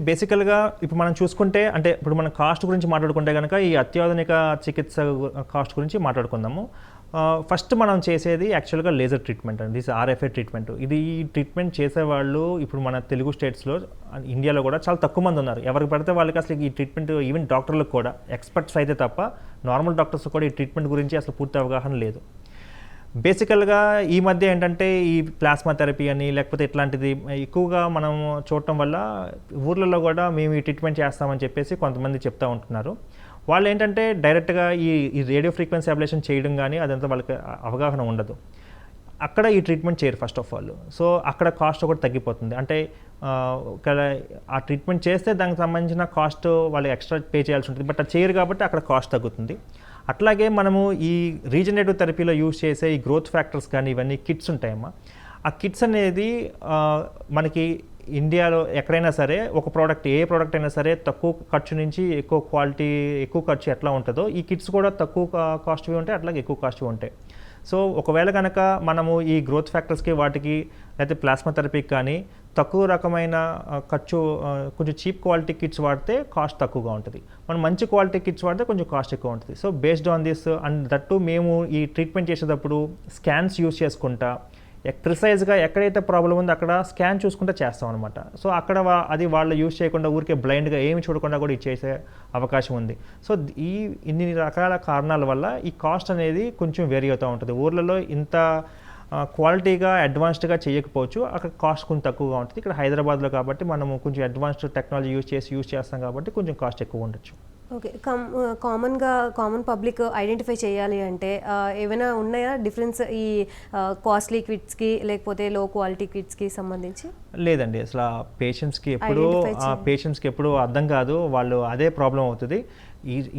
బేసికల్గా ఇప్పుడు మనం చూసుకుంటే, అంటే ఇప్పుడు మనం కాస్ట్ గురించి మాట్లాడుకుంటే కనుక ఈ అత్యాధునిక చికిత్స కాస్ట్ గురించి మాట్లాడుకుందాము. ఫస్ట్ మనం చేసేది యాక్చువల్గా లేజర్ ట్రీట్మెంట్ అండి. This RFA treatment. ఈ ట్రీట్మెంట్ చేసేవాళ్ళు ఇప్పుడు మన తెలుగు స్టేట్స్లో, ఇండియాలో కూడా చాలా తక్కువ మంది ఉన్నారు. ఎవరికి పడితే వాళ్ళకి అసలు ఈ ట్రీట్మెంట్, ఈవెన్ డాక్టర్లకు కూడా, ఎక్స్పర్ట్స్ అయితే తప్ప నార్మల్ డాక్టర్స్ కూడా ఈ ట్రీట్మెంట్ గురించి అసలు పూర్తి అవగాహన లేదు. బేసికల్గా ఈ మధ్య ఏంటంటే ఈ ప్లాస్మా థెరపీ అని లేకపోతే ఇట్లాంటిది ఎక్కువగా మనం చూడటం వల్ల ఊర్లలో కూడా మేము ఈ ట్రీట్మెంట్ చేస్తామని చెప్పేసి కొంతమంది చెప్తూ ఉంటున్నారు. వాళ్ళు ఏంటంటే డైరెక్ట్గా ఈ రేడియో ఫ్రీక్వెన్సీ అబ్లేషన్ చేయడం కానీ అదంతా వాళ్ళకి అవగాహన ఉండదు. అక్కడ ఈ ట్రీట్మెంట్ చేయరు ఫస్ట్ ఆఫ్ ఆల్. సో అక్కడ కాస్ట్ ఒకటి తగ్గిపోతుంది. అంటే ఇక్కడ ఆ ట్రీట్మెంట్ చేస్తే దానికి సంబంధించిన కాస్ట్ వాళ్ళు ఎక్స్ట్రా పే చేయాల్సి ఉంటుంది. బట్ అది చేయరు కాబట్టి అక్కడ కాస్ట్ తగ్గుతుంది. అట్లాగే మనము ఈ రీజనరేటివ్ థెరపీలో యూజ్ చేసే ఈ గ్రోత్ ఫ్యాక్టర్స్ కానీ ఇవన్నీ కిట్స్ ఉంటాయమ్మా. ఆ కిట్స్ అనేది మనకి ఇండియాలో ఎక్కడైనా సరే ఒక ప్రోడక్ట్, ఏ ప్రోడక్ట్ అయినా సరే తక్కువ ఖర్చు నుంచి ఎక్కువ క్వాలిటీ, ఎక్కువ ఖర్చు ఎట్లా ఉంటుందో ఈ కిట్స్ కూడా తక్కువ కాస్ట్వి ఉంటాయి, అట్లాగే ఎక్కువ కాస్ట్వి ఉంటాయి. సో ఒకవేళ కనుక మనము ఈ గ్రోత్ ఫ్యాక్టర్స్కి వాటికి లేకపోతే ప్లాస్మా థెరపీకి కానీ తక్కువ రకమైన ఖర్చు, కొంచెం చీప్ క్వాలిటీ కిట్స్ వాడితే కాస్ట్ తక్కువగా ఉంటుంది. మనం మంచి క్వాలిటీ కిట్స్ వాడితే కొంచెం కాస్ట్ ఎక్కువ ఉంటుంది. So based on this and that మేము ఈ ట్రీట్మెంట్ చేసేటప్పుడు స్కాన్స్ యూస్ చేసుకుంటా ప్రిసైజ్గా ఎక్కడైతే ప్రాబ్లం ఉందో అక్కడ స్కాన్ చూసుకుంటూ చేస్తాం అనమాట. సో అక్కడ అది వాళ్ళు యూజ్ చేయకుండా ఊరికే బ్లైండ్గా ఏమి చూడకుండా కూడా ఇచ్చేసే అవకాశం ఉంది. సో ఇన్ని రకాల కారణాల వల్ల ఈ కాస్ట్ అనేది కొంచెం వేరీ అవుతూ ఉంటుంది. ఊర్లలో ఇంత క్వాలిటీగా అడ్వాన్స్డ్గా చేయకపోవచ్చు, అక్కడ కాస్ట్ కొంచెం తక్కువగా ఉంటుంది. ఇక్కడ హైదరాబాద్లో కాబట్టి మనము కొంచెం అడ్వాన్స్డ్ టెక్నాలజీ యూజ్ చేస్తాం కాబట్టి కొంచెం కాస్ట్ ఎక్కువ ఉండొచ్చు. ఓకే, కామన్ పబ్లిక్ ఐడెంటిఫై చేయాలి అంటే ఏమైనా ఉన్నాయా డిఫరెన్స్ ఈ కాస్ట్లీ కిట్స్కి లేకపోతే లో క్వాలిటీ కిట్స్కి సంబంధించి? లేదండి, అసలు పేషెంట్స్కి ఎప్పుడు అర్థం కాదు, వాళ్ళు అదే ప్రాబ్లం అవుతుంది.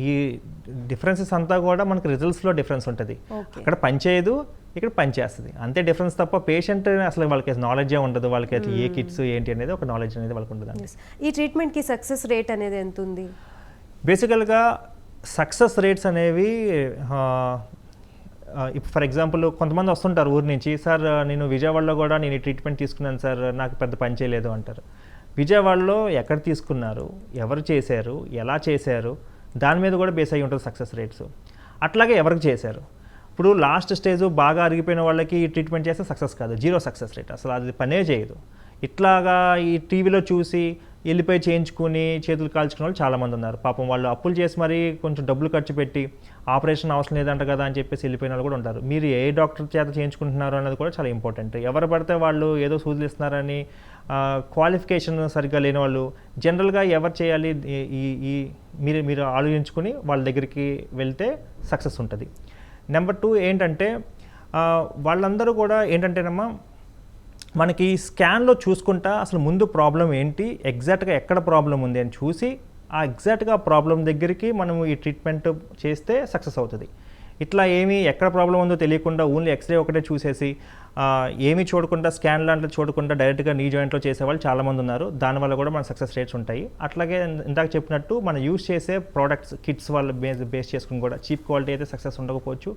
ఈ డిఫరెన్సెస్ అంతా కూడా మనకి రిజల్ట్స్లో డిఫరెన్స్ ఉంటుంది. అక్కడ పనిచేయదు, ఇక్కడ పనిచేస్తుంది, అంతే డిఫరెన్స్ తప్ప పేషెంట్ అసలు వాళ్ళకి నాలెడ్జే ఉండదు. వాళ్ళకి ఏ కిట్స్ ఏంటి అనేది ఒక నాలెడ్జ్ అనేది వాళ్ళకి ఉండదు. ఈ ట్రీట్మెంట్కి సక్సెస్ రేట్ అనేది ఎంత ఉంది? బేసికల్గా సక్సెస్ రేట్స్ అనేవి ఇప్పుడు ఫర్ ఎగ్జాంపుల్ కొంతమంది వస్తుంటారు ఊరి నుంచి, సార్ నేను విజయవాడలో కూడా నేను ఈ ట్రీట్మెంట్ తీసుకున్నాను సార్, నాకు పెద్ద పని చేయలేదు అంటారు. విజయవాడలో ఎక్కడ తీసుకున్నారు, ఎవరు చేశారు, ఎలా చేశారు, దాని మీద కూడా బేస్ అయ్యి ఉంటుంది సక్సెస్ రేట్స్. అట్లాగే ఎవరికి చేశారు. ఇప్పుడు లాస్ట్ స్టేజ్ బాగా అరిగిపోయిన వాళ్ళకి ఈ ట్రీట్మెంట్ చేస్తే సక్సెస్ కాదు, 0 సక్సెస్ రేట్, అసలు అది పనే చేయదు. ఇట్లాగా ఈ టీవీలో చూసి వెళ్ళిపోయి చేయించుకుని చేతులు కాల్చుకునే వాళ్ళు చాలామంది ఉన్నారు. పాపం వాళ్ళు అప్పులు చేసి మరీ కొంచెం డబ్బులు ఖర్చు పెట్టి ఆపరేషన్ అవసరం లేదంట కదా అని చెప్పేసి వెళ్ళిపోయిన వాళ్ళు కూడా ఉంటారు. మీరు ఏ డాక్టర్ చేత చేయించుకుంటున్నారు అన్నది కూడా చాలా ఇంపార్టెంట్. ఎవరు పడితే వాళ్ళు ఏదో సూదులు ఇస్తున్నారని క్వాలిఫికేషన్ సరిగ్గా లేని వాళ్ళు జనరల్గా ఎవరు చేయాలి ఈ మీరు ఆలోచించుకుని వాళ్ళ దగ్గరికి వెళ్తే సక్సెస్ ఉంటుంది. నెంబర్ 2 ఏంటంటే వాళ్ళందరూ కూడా ఏంటంటేనమ్మా మనకి స్కాన్లో చూసుకుంటా అసలు ముందు ప్రాబ్లం ఏంటి, ఎగ్జాక్ట్గా ఎక్కడ ప్రాబ్లం ఉంది అని చూసి ఆ ఎగ్జాక్ట్గా ఆ ప్రాబ్లం దగ్గరికి మనం ఈ ట్రీట్మెంట్ చేస్తే సక్సెస్ అవుతుంది. ఇట్లా ఎక్కడ ప్రాబ్లం ఉందో తెలియకుండా ఓన్లీ ఎక్స్రే ఒకటే చూసేసి ఏమీ చూడకుండా స్కాన్ లాంటివి చూడకుండా డైరెక్ట్గా నీ జాయింట్లో చేసేవాళ్ళు చాలామంది ఉన్నారు. దానివల్ల కూడా మన సక్సెస్ రేట్స్ ఉంటాయి. అట్లాగే ఇందాక చెప్పినట్టు మనం యూస్ చేసే ప్రోడక్ట్స్ కిట్స్ వాళ్ళ బేస్ చేసుకుని కూడా చీప్ క్వాలిటీ అయితే సక్సెస్ ఉండకపోవచ్చు,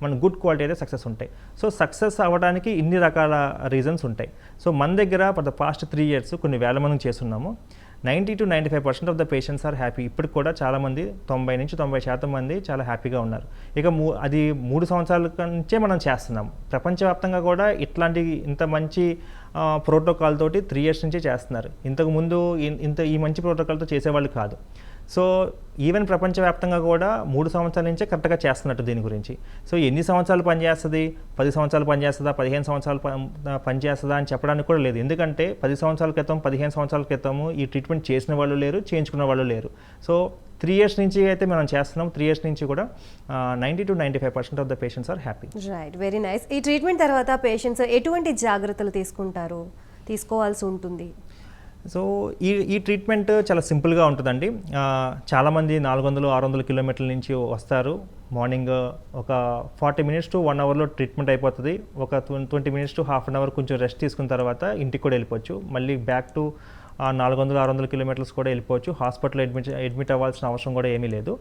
మన గుడ్ క్వాలిటీ అయితే సక్సెస్ ఉంటాయి. సో సక్సెస్ అవ్వడానికి ఇన్ని రకాల రీజన్స్ ఉంటాయి. సో మన దగ్గర ఫర్ ద పాస్ట్ 3 years కొన్ని వేల మందిని చేస్తున్నాము. 90 to 95% of the patients are happy. ఇప్పటికి కూడా చాలామంది 90 నుంచి 90% మంది చాలా హ్యాపీగా ఉన్నారు. ఇక అది 3 సంవత్సరాల నుంచే మనం చేస్తున్నాం. ప్రపంచవ్యాప్తంగా కూడా ఇట్లాంటి ఇంత మంచి ప్రోటోకాల్ తోటి 3 years నుంచే చేస్తున్నారు. ఇంతకుముందు ఈ మంచి ప్రోటోకాల్తో చేసేవాళ్ళు కాదు. సో ఈవెన్ ప్రపంచవ్యాప్తంగా కూడా 3 సంవత్సరాల నుంచే కరెక్ట్గా చేస్తున్నట్టు దీని గురించి. సో ఎన్ని సంవత్సరాలు పనిచేస్తుంది, 10 సంవత్సరాలు పనిచేస్తుందా, 15 సంవత్సరాలు పనిచేస్తుందా అని చెప్పడానికి కూడా లేదు. ఎందుకంటే 10 సంవత్సరాల క్రితం 15 సంవత్సరాల క్రితము ఈ ట్రీట్మెంట్ చేసిన వాళ్ళు లేరు, చేయించుకున్న వాళ్ళు లేరు. సో 3 years నుంచి అయితే మనం చేస్తున్నాం. 3 years నుంచి కూడా 90 to 95% of the patients are happy. Right, very nice. ఈ ట్రీట్మెంట్ తర్వాత పేషెంట్స్ ఎటువంటి జాగ్రత్తలు తీసుకోవాల్సి ఉంటుంది? సో ఈ ట్రీట్మెంట్ చాలా సింపుల్గా ఉంటుందండి. చాలామంది 400-600 కిలోమీటర్ల నుంచి వస్తారు. మార్నింగ్ ఒక 40 minutes to 1 hourలో ట్రీట్మెంట్ అయిపోతుంది. ఒక 20 minutes to half an hour కొంచెం రెస్ట్ తీసుకున్న తర్వాత ఇంటికి కూడా వెళ్ళిపోవచ్చు. మళ్ళీ బ్యాక్ టు 400-600 కిలోమీటర్స్ కూడా వెళ్ళిపోవచ్చు. హాస్పిటల్లో అడ్మిట్ అవ్వాల్సిన అవసరం కూడా ఏమీ లేదు.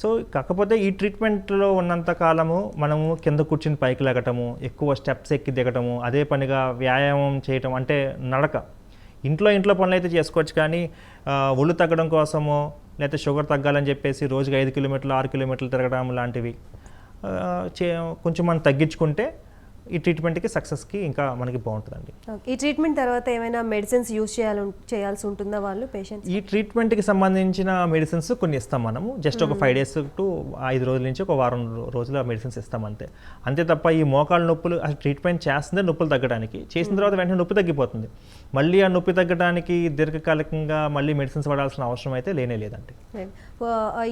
సో కాకపోతే ఈ ట్రీట్మెంట్లో ఉన్నంత కాలము మనము కింద కూర్చుని పైకి లెగటము, ఎక్కువ స్టెప్స్ ఎక్కి దిగటము, అదే పనిగా వ్యాయామం చేయటం, అంటే నడక, ఇంట్లో పనులు అయితే చేసుకోవచ్చు. కానీ ఒళ్ళు తగ్గడం కోసమో లేకపోతే షుగర్ తగ్గాలని చెప్పేసి రోజుకి 5 kilometers 6 kilometers తిరగడం లాంటివి కొంచెం మనం తగ్గించుకుంటే ఈ ట్రీట్మెంట్కి సక్సెస్కి ఇంకా మనకి బాగుంటుందండి. ఈ ట్రీట్మెంట్ తర్వాత ఏమైనా మెడిసిన్స్ యూజ్ చేయాల్సి ఉంటుందా వాళ్ళు పేషెంట్స్? ఈ ట్రీట్మెంట్కి సంబంధించిన మెడిసిన్స్ కొన్ని ఇస్తాం మనము. జస్ట్ ఒక 5 days to 5 రోజుల నుంచి ఒక వారం రోజులు ఆ మెడిసిన్స్ ఇస్తాం అంతే తప్ప ఈ మోకాళ్ళ నొప్పులు అసలు ట్రీట్మెంట్ చేస్తుందే నొప్పులు తగ్గడానికి, చేసిన తర్వాత వెంటనే నొప్పి తగ్గిపోతుంది. మళ్ళీ ఆ నొప్పి తగ్గడానికి దీర్ఘకాలికంగా మళ్ళీ మెడిసిన్స్ వాడాల్సిన అవసరం అయితే లేదండి.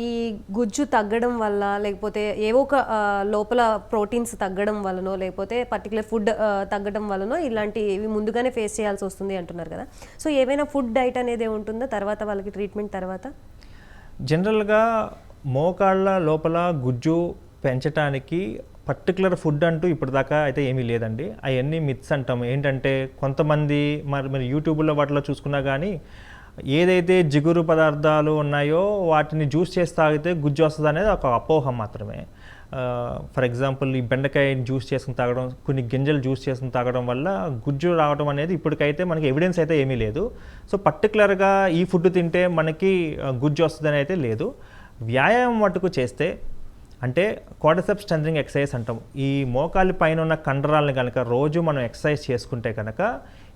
ఈ గుజ్జు తగ్గడం వల్ల, లేకపోతే ఏవో ఒక లోపల ప్రోటీన్స్ తగ్గడం వలనో, లేకపోతే పర్టికులర్ ఫుడ్ తగ్గడం వలనో ఇలాంటివి ముందుగానే ఫేస్ చేయాల్సి వస్తుంది అంటున్నారు కదా. సో ఏమైనా ఫుడ్ డైట్ అనేది ఉంటుందా తర్వాత వాళ్ళకి ట్రీట్మెంట్ తర్వాత? జనరల్గా మోకాళ్ళ లోపల గుజ్జు పెంచడానికి పర్టికులర్ ఫుడ్ అంటూ ఇప్పటిదాకా అయితే ఏమీ లేదండి. అవన్నీ మిత్స్ అంటాం. ఏంటంటే కొంతమంది మరి యూట్యూబ్లో వాటిలో చూసుకున్నా కానీ ఏదైతే జిగురు పదార్థాలు ఉన్నాయో వాటిని జ్యూస్ చేసి తాగితే గుజ్జు వస్తుంది అనేది ఒక అపోహ మాత్రమే. ఫర్ ఎగ్జాంపుల్ ఈ బెండకాయ జ్యూస్ చేసుకుని తాగడం, కొన్ని గింజలు జ్యూస్ చేసుకుని తాగడం వల్ల గుజ్జు రావడం అనేది ఇప్పటికైతే మనకి ఎవిడెన్స్ అయితే ఏమీ లేదు. సో పర్టికులర్గా ఈ ఫుడ్ తింటే మనకి గుజ్జు వస్తుందని అయితే లేదు. వ్యాయామం మటుకు చేస్తే, అంటే క్వాడ్రిసెప్స్ స్ట్రెంథనింగ్ ఎక్సర్సైజ్ అంటాం. ఈ మోకాలి పైన ఉన్న కండరాలను కనుక రోజు మనం ఎక్సర్సైజ్ చేసుకుంటే కనుక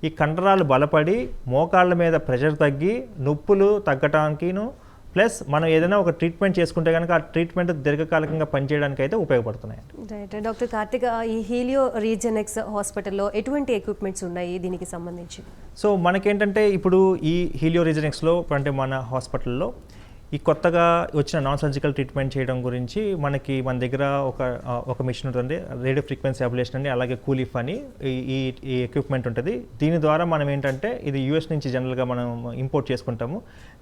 ఈ కండరాలు బలపడి మోకాళ్ళ మీద ప్రెషర్ తగ్గి నొప్పులు తగ్గటానికిను, ప్లస్ మనం ఏదైనా ఒక ట్రీట్మెంట్ చేసుకుంటే కనుక ఆ ట్రీట్మెంట్ దీర్ఘకాలికంగా పనిచేయడానికి అయితే ఉపయోగపడుతున్నాయి. రైట్. డాక్టర్ కార్తిక్, ఈ హీలియో రీజెనెక్స్ హాస్పిటల్లో ఎటువంటి ఎక్విప్మెంట్స్ ఉన్నాయి దీనికి సంబంధించి? సో మనకేంటంటే ఇప్పుడు ఈ హీలియో రీజెనెక్స్లో అంటే మన హాస్పిటల్లో ఈ కొత్తగా వచ్చిన నాన్ సర్జికల్ ట్రీట్మెంట్ చేయడం గురించి మన దగ్గర ఒక మిషన్ ఉంటుంది, రేడియో ఫ్రీక్వెన్సీ అబ్లేషన్ అని, అలాగే కూలిఫ్ అని ఈ ఎక్విప్మెంట్ ఉంటుంది. దీని ద్వారా మనం ఏంటంటే ఇది US నుంచి జనరల్గా మనం ఇంపోర్ట్ చేసుకుంటాము.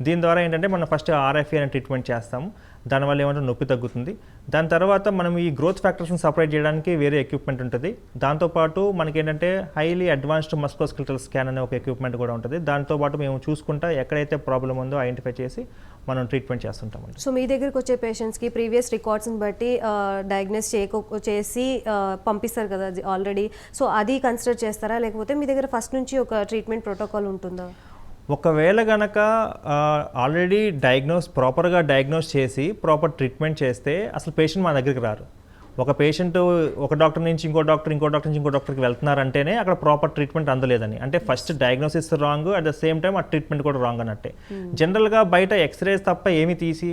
దీని ద్వారా ఏంటంటే మనం ఫస్ట్ RFA అనే ట్రీట్మెంట్ చేస్తాము. దానివల్ల ఏమంటే నొప్పి తగ్గుతుంది. దాని తర్వాత మనం ఈ గ్రోత్ ఫ్యాక్టర్స్ని సపరేట్ చేయడానికి వేరే ఎక్విప్మెంట్ ఉంటుంది. దాంతోపాటు మనకి ఏంటంటే హైలీ అడ్వాన్స్డ్ మస్కులోస్కెలిటల్ స్కాన్ అనే ఒక ఎక్విప్మెంట్ కూడా ఉంటుంది. దాంతోపాటు మేము చూసుకుంటా ఎక్కడైతే ప్రాబ్లం ఉందో ఐడెంటిఫై చేసి మనం ట్రీట్మెంట్ చేస్తుంటామండి. సో మీ దగ్గరికి వచ్చే పేషెంట్స్కి ప్రీవియస్ రికార్డ్స్ని బట్టి డయాగ్నోస్ చేసి పంపిస్తారు కదా ఆల్రెడీ. సో అది కన్సిడర్ చేస్తారా, లేకపోతే మీ దగ్గర ఫస్ట్ నుంచి ఒక ట్రీట్మెంట్ ప్రోటోకాల్ ఉంటుందా? ఒకవేళ కనుక ఆల్రెడీ ప్రాపర్గా డయాగ్నోస్ చేసి ప్రాపర్ ట్రీట్మెంట్ చేస్తే అసలు పేషెంట్ మా దగ్గరికి రారు. ఒక పేషెంట్ ఒక డాక్టర్ నుంచి ఇంకో డాక్టర్ నుంచి ఇంకో డాక్టర్కి వెళ్తున్నారంటేనే అక్కడ ప్రాపర్ ట్రీట్మెంట్ అందలేదని, అంటే first diagnosis wrong, at the same time ఆ ట్రీట్మెంట్ కూడా రాంగ్ అన్నట్టే. జనరల్గా బయట ఎక్స్రేస్ తప్ప ఏమీ తీసి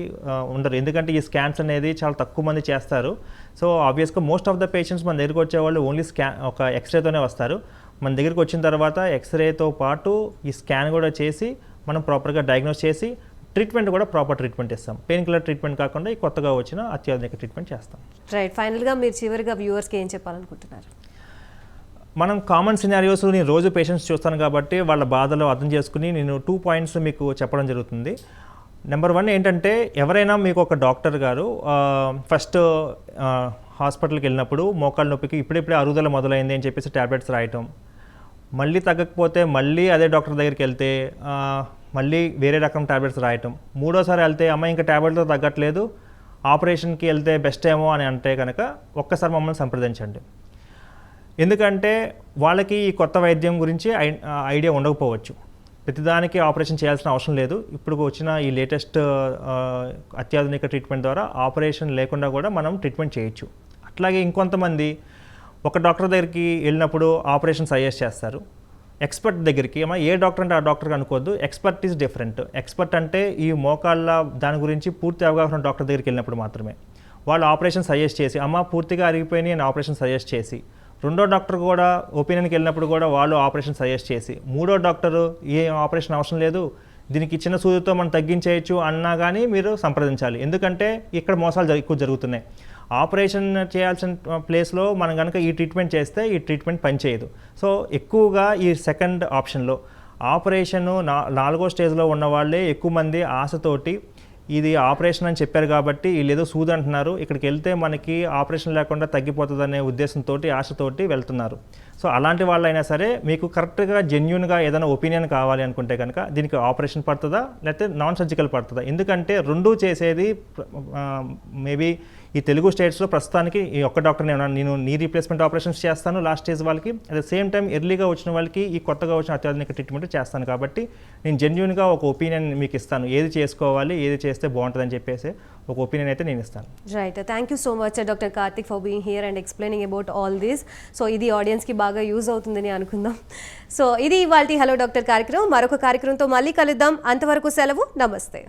ఉండరు, ఎందుకంటే ఈ స్కాన్స్ అనేది చాలా తక్కువ మంది చేస్తారు. సో ఆబ్వియస్గా మోస్ట్ ఆఫ్ ద పేషెంట్స్ మన దగ్గరికి వచ్చేవాళ్ళు ఓన్లీ ఒక ఎక్స్రేతోనే వస్తారు. మన దగ్గరికి వచ్చిన తర్వాత ఎక్స్రేతో పాటు ఈ స్కాన్ కూడా చేసి మనం ప్రాపర్గా డయాగ్నోస్ చేసి ట్రీట్మెంట్ కూడా ప్రాపర్ ట్రీట్మెంట్ ఇస్తాం. పెయిన్ కిల్లర్ ట్రీట్మెంట్ కాకుండా ఈ కొత్తగా వచ్చిన అత్యాధునిక ట్రీట్మెంట్ చేస్తాం. రైట్. ఫైనల్గా మీరు చివరిగా వ్యూవర్స్కి ఏం చెప్పాలనుకుంటున్నారు? మనం కామన్ సినారియోస్ నేను రోజు పేషెంట్స్ చూస్తాను కాబట్టి వాళ్ళ బాధలు అర్థం చేసుకుని నేను 2 points మీకు చెప్పడం జరుగుతుంది. నెంబర్ 1 ఏంటంటే ఎవరైనా మీకు ఒక డాక్టర్ గారు ఫస్ట్ హాస్పిటల్కి వెళ్ళినప్పుడు మోకాళ్ళ నొప్పికి ఇప్పుడిప్పుడే అరుగుదల మొదలైంది అని చెప్పేసి ట్యాబ్లెట్స్ రాయటం, మళ్ళీ తగ్గకపోతే మళ్ళీ అదే డాక్టర్ దగ్గరికి వెళ్తే మళ్ళీ వేరే రకం ట్యాబ్లెట్స్ రాయటం, మూడోసారి వెళ్తే అమ్మ ఇంకా ట్యాబ్లెట్తో తగ్గట్లేదు ఆపరేషన్కి వెళ్తే బెస్ట్ ఏమో అని అంటే కనుక ఒక్కసారి మమ్మల్ని సంప్రదించండి. ఎందుకంటే వాళ్ళకి ఈ కొత్త వైద్యం గురించి ఐడియా ఉండకపోవచ్చు. ప్రతిదానికి ఆపరేషన్ చేయాల్సిన అవసరం లేదు. ఇప్పుడు వచ్చిన ఈ లేటెస్ట్ అత్యాధునిక ట్రీట్మెంట్ ద్వారా ఆపరేషన్ లేకుండా కూడా మనం ట్రీట్మెంట్ చేయొచ్చు. అట్లాగే ఇంకొంతమంది ఒక డాక్టర్ దగ్గరికి వెళ్ళినప్పుడు ఆపరేషన్ సజెస్ట్ చేస్తారు. ఎక్స్పర్ట్ దగ్గరికి ఏ డాక్టర్ అంటే ఆ డాక్టర్కి అనుకోవద్దు. Expert is different. ఎక్స్పర్ట్ అంటే ఈ మోకాళ్ళ దాని గురించి పూర్తి అవగాహన డాక్టర్ దగ్గరికి వెళ్ళినప్పుడు మాత్రమే వాళ్ళు ఆపరేషన్ సజెస్ట్ చేసి పూర్తిగా అరిగిపోయినాయి అని ఆపరేషన్ సజెస్ట్ చేసి, రెండో డాక్టర్ కూడా ఒపీనియన్కి వెళ్ళినప్పుడు కూడా వాళ్ళు ఆపరేషన్ సజెస్ట్ చేసి, మూడో డాక్టరు ఏ ఆపరేషన్ అవసరం లేదు దీనికి చిన్న సూదితో మనం తగ్గించేయచ్చు అన్నా కానీ మీరు సంప్రదించాలి. ఎందుకంటే ఇక్కడ మోసాలు ఎక్కువ జరుగుతున్నాయి. ఆపరేషన్ చేయాల్సిన ప్లేస్లో మనం కనుక ఈ ట్రీట్మెంట్ చేస్తే ఈ ట్రీట్మెంట్ పనిచేయదు. సో ఎక్కువగా ఈ సెకండ్ ఆప్షన్లో ఆపరేషన్ 4వ స్టేజ్లో ఉన్న వాళ్ళే ఎక్కువ మంది ఆశతోటి ఇది ఆపరేషన్ అని చెప్పారు కాబట్టి వీళ్ళు ఏదో సూది అంటున్నారు, ఇక్కడికి వెళ్తే మనకి ఆపరేషన్ లేకుండా తగ్గిపోతుందనే ఉద్దేశంతో ఆశతోటి వెళ్తున్నారు. సో అలాంటి వాళ్ళైనా సరే మీకు కరెక్ట్గా జెన్యున్గా ఏదైనా ఒపీనియన్ కావాలి అనుకుంటే కనుక దీనికి ఆపరేషన్ పడుతుందా లేకపోతే నాన్ సర్జికల్ పడుతుందా, ఎందుకంటే రెండూ చేసేది మేబీ ఈ తెలుగు స్టేట్స్లో ప్రస్తుతానికి ఈ ఒక్క డాక్టర్నే ఉన్నాను. నేను నీ రీప్లేస్మెంట్ ఆపరేషన్స్ చేస్తాను లాస్ట్ స్టేజ్ వాళ్ళకి, అట్ ద సేమ్ టైం ఎర్లీగా వచ్చిన వాళ్ళకి ఈ కొత్తగా వచ్చిన అత్యాధునిక ట్రీట్మెంట్ చేస్తాను. కాబట్టి నేను జెన్యున్గా ఒక ఒపీనియన్ మీకు ఇస్తాను, ఏది చేసుకోవాలి ఏది చేస్తే బాగుంటుందని చెప్పేసి ఒక ఒపీనియన్ అయితే నేను ఇస్తాను. Right, thank you so much doctor Karthik for being here and explaining about all this. So ఇది ఆడియన్స్కి బాగా యూజ్ అవుతుందని అనుకుందాం. సో ఇది ఇవాల్టి హలో డాక్టర్ కార్యక్రమం. మరొక కార్యక్రమంతో మళ్ళీ కలుద్దాం. అంతవరకు సెలవు, నమస్తే.